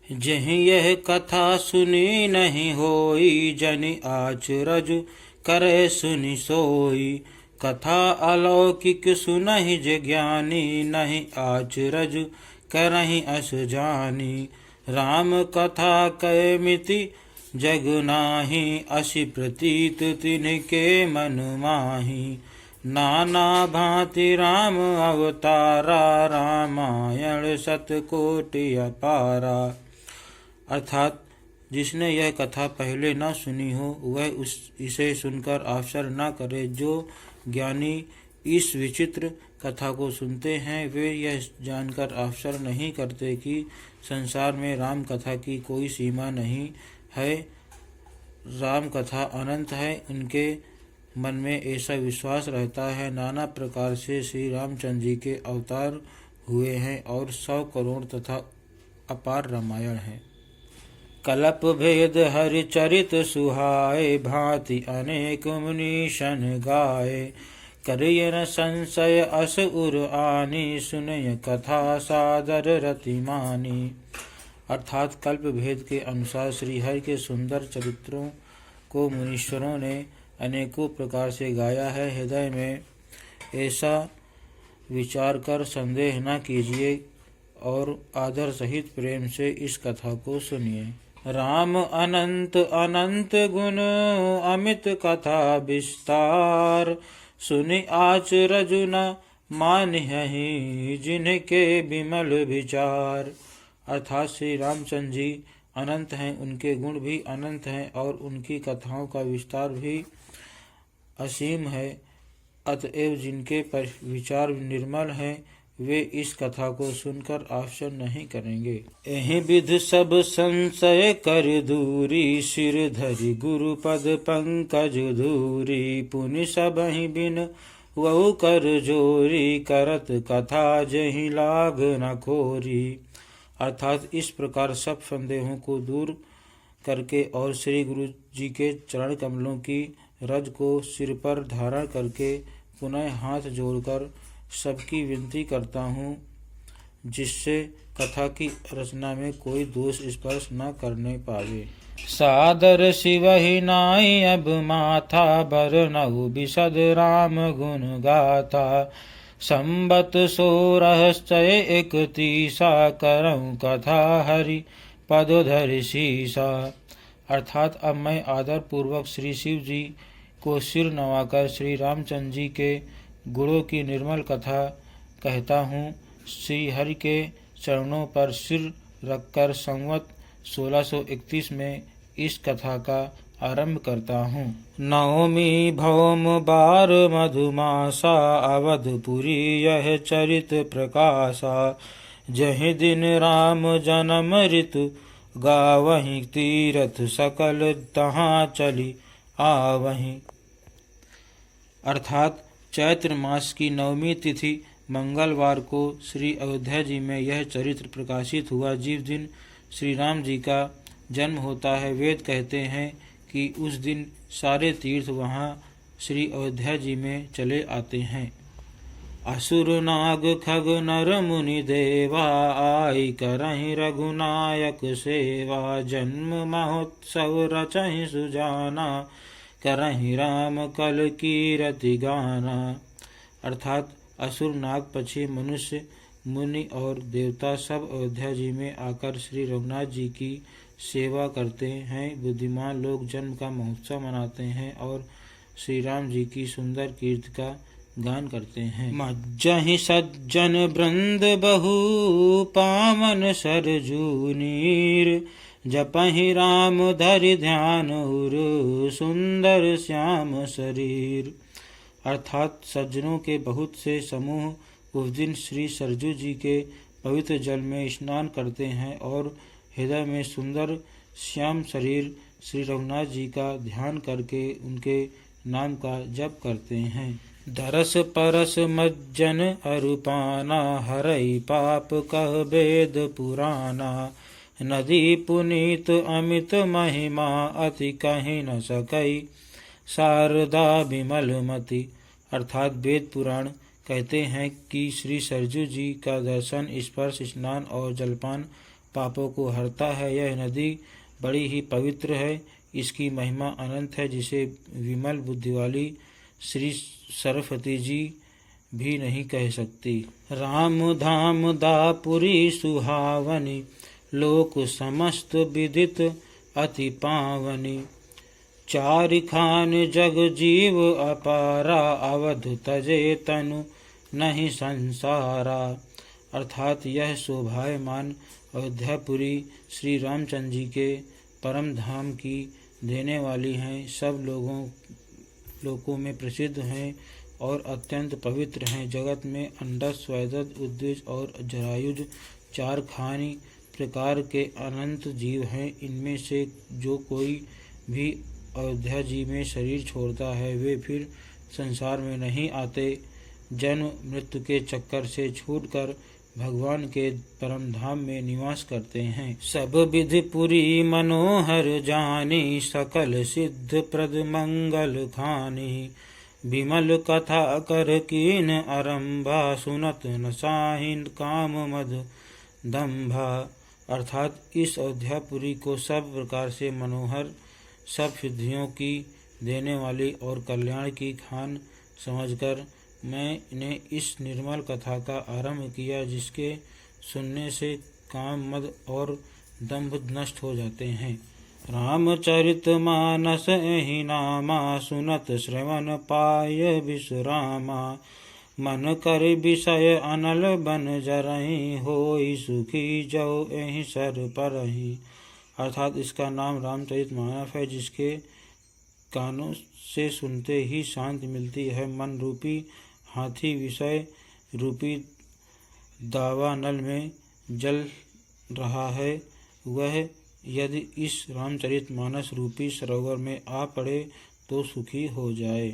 जहीं यह कथा सुनी नहीं होई, जनि आचरज करे सुनि सोई। कथा अलौकिक सुनहि जे ज्ञानी, नहीं आचरज करहि अस जानी। राम कथा कह मिति जग नाही, असि प्रतीत तिनके मन माही। नाना भांति राम अवतारा, रामायण शतकोटि अपारा। अर्थात जिसने यह कथा पहले न सुनी हो वह इसे सुनकर आश्चर्य न करे। जो ज्ञानी इस विचित्र कथा को सुनते हैं वे यह जानकर आश्चर्य नहीं करते कि संसार में राम कथा की कोई सीमा नहीं है, राम कथा अनंत है। उनके मन में ऐसा विश्वास रहता है। नाना प्रकार से श्री रामचंद्र जी के अवतार हुए हैं और 100 करोड़ तथा अपार रामायण है। कलप भेद हरि चरित सुहाए, भांति अनेक मुनीशन गाए। करिय न संशय अस उर आनी, सुनय कथा सादर रति मानी। अर्थात कल्प भेद के अनुसार श्री हरि के सुंदर चरित्रों को मुनीश्वरों ने अनेकों प्रकार से गाया है। हृदय में ऐसा विचार कर संदेह न कीजिए और आदर सहित प्रेम से इस कथा को सुनिए। राम अनंत अनंत गुण अमित कथा विस्तार, सुनि आचरज न मानिहि जिनके विमल विचार। अर्थात श्री रामचंद्र जी अनंत हैं, उनके गुण भी अनंत हैं और उनकी कथाओं का विस्तार भी असीम है। अतएव जिनके विचार निर्मल हैं वे इस कथा को सुनकर आश्चर्य नहीं करेंगे। एहि विध सब संशय कर दूरी, सिर धरि गुरु पद पंकज धूरी। पुनि सबहि बिन वहु कर जोरी, करत कथा जहि लाग न खोरी। अर्थात इस प्रकार सब संदेहों को दूर करके और श्री गुरु जी के चरण कमलों की रज को सिर पर धारण करके पुनः हाथ जोड़कर सबकी विनती करता हूँ, जिससे कथा की रचना में कोई दोष स्पर्श न करने पावे। सादर शिवहि नाई अब माथा, बरनउ बिशद राम गुण गाथा। संबत 16 31 करऊँ कथा, हरि पद धरि शीसा। अर्थात अब मैं आदर पूर्वक श्री शिव जी को सिर नवाकर श्री रामचंद्र जी के गुणों की निर्मल कथा कहता हूँ। श्री हरि के चरणों पर सिर रखकर संवत 1631 में इस कथा का आरंभ करता हूँ। नवमी भौम बार मधुमासा, अवधपुरी यह चरित प्रकाशा। जहि दिन राम जन्म ऋतु, गावहीं तीरथ सकल तहाँ चली आवहीं। अर्थात चैत्र मास की नवमी तिथि मंगलवार को श्री अयोध्या जी में यह चरित्र प्रकाशित हुआ। जिस दिन श्री राम जी का जन्म होता है, वेद कहते हैं कि उस दिन सारे तीर्थ वहाँ श्री अयोध्या जी में चले आते हैं। असुर नाग खग नर मुनि देवा, आई करहि रघुनायक सेवा। जन्म महोत्सव रचहि सुजाना, करहि राम कल कीरति गाना। अर्थात असुर नाग पक्षी मनुष्य मुनि और देवता सब अयोध्या जी में आकर श्री रघुनाथ जी की सेवा करते हैं। बुद्धिमान लोग जन्म का महोत्सव मनाते हैं और श्री राम जी की सुंदर कीर्ति का गान करते हैं। मज्जहि सज्जन वृंद बहु, पावन सरजू नीर। जपहि राम धरि ध्यान उर, सुंदर श्याम शरीर। अर्थात सज्जनों के बहुत से समूह उस दिन श्री सरजू जी के पवित्र जल में स्नान करते हैं और हृदय में सुंदर श्याम शरीर श्री रघुनाथ जी का ध्यान करके उनके नाम का जप करते हैं। दरस परस मज्जन अरुपाना, हरई पाप कह वेद पुराना। नदी पुनीत अमित महिमा, अति कहि न सकई शारदा विमल मति। अर्थात वेद पुराण कहते हैं कि श्री सरजू जी का दर्शन, स्पर्श, स्नान और जलपान पापों को हरता है। यह नदी बड़ी ही पवित्र है, इसकी महिमा अनंत है, जिसे विमल बुद्धि वाली श्री सरस्वती जी भी नहीं कह सकती। राम धाम दापुरी सुहावनी, लोक समस्त विदित अति पावनी। चारि खान जग जीव अपारा, अवधु तजे तनु नहीं संसारा। अर्थात यह शोभायमान अयोध्यापुरी श्री रामचंद्र जी के परम धाम की देने वाली हैं, सब लोकों में प्रसिद्ध हैं और अत्यंत पवित्र हैं। जगत में अंडस, स्वैदत, उद्विज और जरायुज 4 खानी प्रकार के अनंत जीव हैं। इनमें से जो कोई भी अयोध्या जी में शरीर छोड़ता है, वे फिर संसार में नहीं आते, जन्म मृत्यु के चक्कर से छूटकर भगवान के परम धाम में निवास करते हैं। सब विधि पुरी मनोहर जानी, सकल सिद्ध प्रद मंगल खानी। विमल कथा कर कीन आरंभा, सुनत न साहिन काम मद दंभा। अर्थात इस अयोध्यापुरी को सब प्रकार से मनोहर, सब सिद्धियों की देने वाली और कल्याण की खान समझकर मैंने इस निर्मल कथा का आरंभ किया, जिसके सुनने से काम, मद और दंभ नष्ट हो जाते हैं। रामचरित मानस एहि नामा, सुनत श्रवण पाय विश्रामा। मन कर विषय अनल बन जरहि, होई सुखी जो एहि सर परहि। अर्थात इसका नाम रामचरित मानस है, जिसके कानों से सुनते ही शांति मिलती है। मन रूपी हाथी विषय रूपी दावानल में जल रहा है, वह यदि इस रामचरित मानस रूपी सरोवर में आ पड़े तो सुखी हो जाए।